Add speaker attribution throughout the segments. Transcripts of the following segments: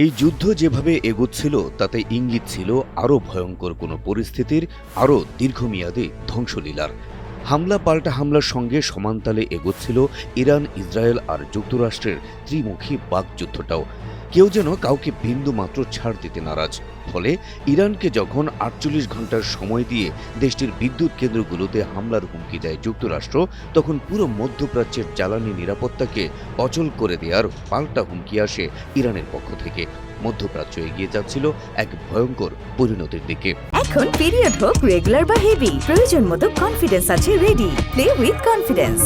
Speaker 1: এই যুদ্ধ যেভাবে এগোচ্ছিল তাতে ইঙ্গিত ছিল আরও ভয়ঙ্কর কোনো পরিস্থিতির, আরও দীর্ঘমেয়াদী ধ্বংসলীলার। হামলা পাল্টা হামলার সঙ্গে সমানতালে এগোচ্ছিল ইরান, ইসরায়েল আর যুক্তরাষ্ট্রের ত্রিমুখী বাকযুদ্ধটাও। কেউ যেন কাউকে বিন্দুমাত্র ছাড় দিতে নারাজ। ফলে ইরানকে যখন ৪৮ ঘন্টার সময় দিয়ে দেশটির বিদ্যুৎ কেন্দ্রগুলোতে হামলার হুমকি দেয় যুক্তরাষ্ট্র, তখন পুরো মধ্যপ্রাচ্যের জ্বালানি নিরাপত্তাকে অচল করে দেওয়ার পাল্টা হুমকি আসে ইরানের পক্ষ থেকে। মধ্যপ্রাচ্য এগিয়ে যাচ্ছিল এক ভয়ঙ্কর পরিণতির দিকে।
Speaker 2: এখন পিরিয়ড হোক রেগুলার বা হেভি, প্রয়োজন মতো কনফিডেন্স আছে রেডি। Play with confidence.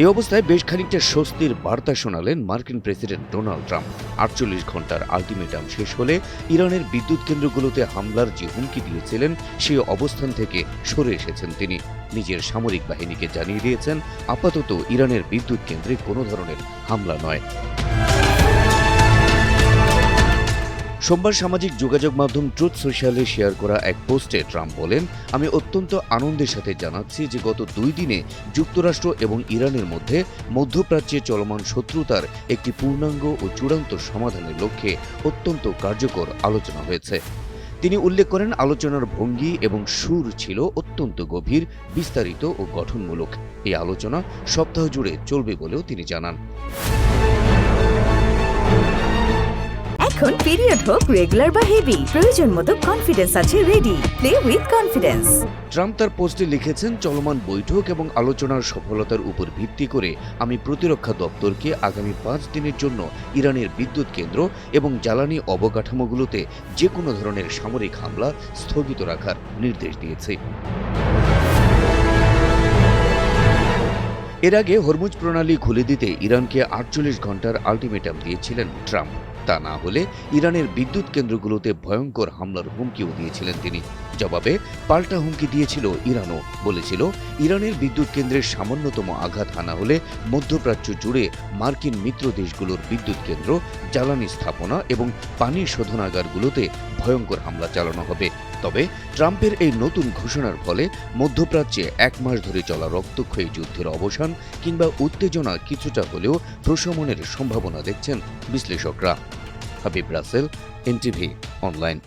Speaker 1: এই অবস্থায় বেশ খানিকটা স্বস্তির বার্তা শোনালেন মার্কিন প্রেসিডেন্ট ডোনাল্ড ট্রাম্প। ৪৮ ঘন্টার আলটিমেটাম শেষ হলে ইরানের বিদ্যুৎ কেন্দ্রগুলোতে হামলার যে হুমকি দিয়েছিলেন সেই অবস্থান থেকে সরে এসেছেন তিনি। নিজের সামরিক বাহিনীকে জানিয়ে দিয়েছেন আপাতত ইরানের বিদ্যুৎ কেন্দ্রে কোনো ধরনের হামলা নয়। সোমবার সামাজিক যোগাযোগ মাধ্যম ট্রুথ সোশ্যালে শেয়ার করা এক পোস্টে ট্রাম্প বলেন, আমি অত্যন্ত আনন্দের সাথে জানাচ্ছি যে গত ২ দিনে যুক্তরাষ্ট্র এবং ইরানের মধ্যে মধ্যপ্রাচ্যে চলমান শত্রুতার একটি পূর্ণাঙ্গ ও চূড়ান্ত সমাধানের লক্ষ্যে অত্যন্ত কার্যকর আলোচনা হয়েছে। তিনি উল্লেখ করেন, আলোচনার ভঙ্গি এবং সুর ছিল অত্যন্ত গভীর, বিস্তারিত ও গঠনমূলক। এই আলোচনা সপ্তাহ জুড়ে চলবে বলেও তিনি জানান।
Speaker 2: এখন পিরিয়ড হোক রেগুলার বা হেভি, প্রয়োজন মতো কনফিডেন্স আছে ready. Play with confidence.
Speaker 1: Trump তার পোস্টে লিখেছেন, চলমান বৈঠক এবং আলোচনার সফলতার উপর ভিত্তি করে আমি প্রতিরক্ষা দপ্তরকে আগামী ৫ দিনের জন্য ইরানের বিদ্যুৎ কেন্দ্র এবং জ্বালানি অবকাঠামোগুলোতে যে কোনো ধরনের সামরিক হামলা স্থগিত রাখার নির্দেশ দিয়েছি। এর আগে হরমুজ প্রণালী খুলে দিতে ইরানকে ৪৮ ঘন্টার আলটিমেটাম দিয়েছিলেন ট্রাম্প। তা না হলে ইরানের বিদ্যুৎ কেন্দ্রগুলোতে ভয়ঙ্কর হামলার হুমকিও দিয়েছিলেন তিনি। জবাবে পাল্টা হুমকি দিয়েছিল ইরানও। বলেছিল, ইরানের বিদ্যুৎ কেন্দ্রের সামান্যতম আঘাত হানা হলে মধ্যপ্রাচ্য জুড়ে মার্কিন মিত্র দেশগুলোর বিদ্যুৎ কেন্দ্র, জ্বালানি স্থাপনা এবং পানি শোধনাগারগুলোতে ভয়ঙ্কর হামলা চালানো হবে। তবে ট্রাম্পের এই নতুন ঘোষণার ফলে মধ্যপ্রাচ্যে ১ মাস ধরে চলা রক্তক্ষয়ী যুদ্ধের অবসান কিংবা উত্তেজনা কিছুটা হলেও প্রশমনের সম্ভাবনা দেখছেন বিশ্লেষকরা। Habib Rasel, NTV online.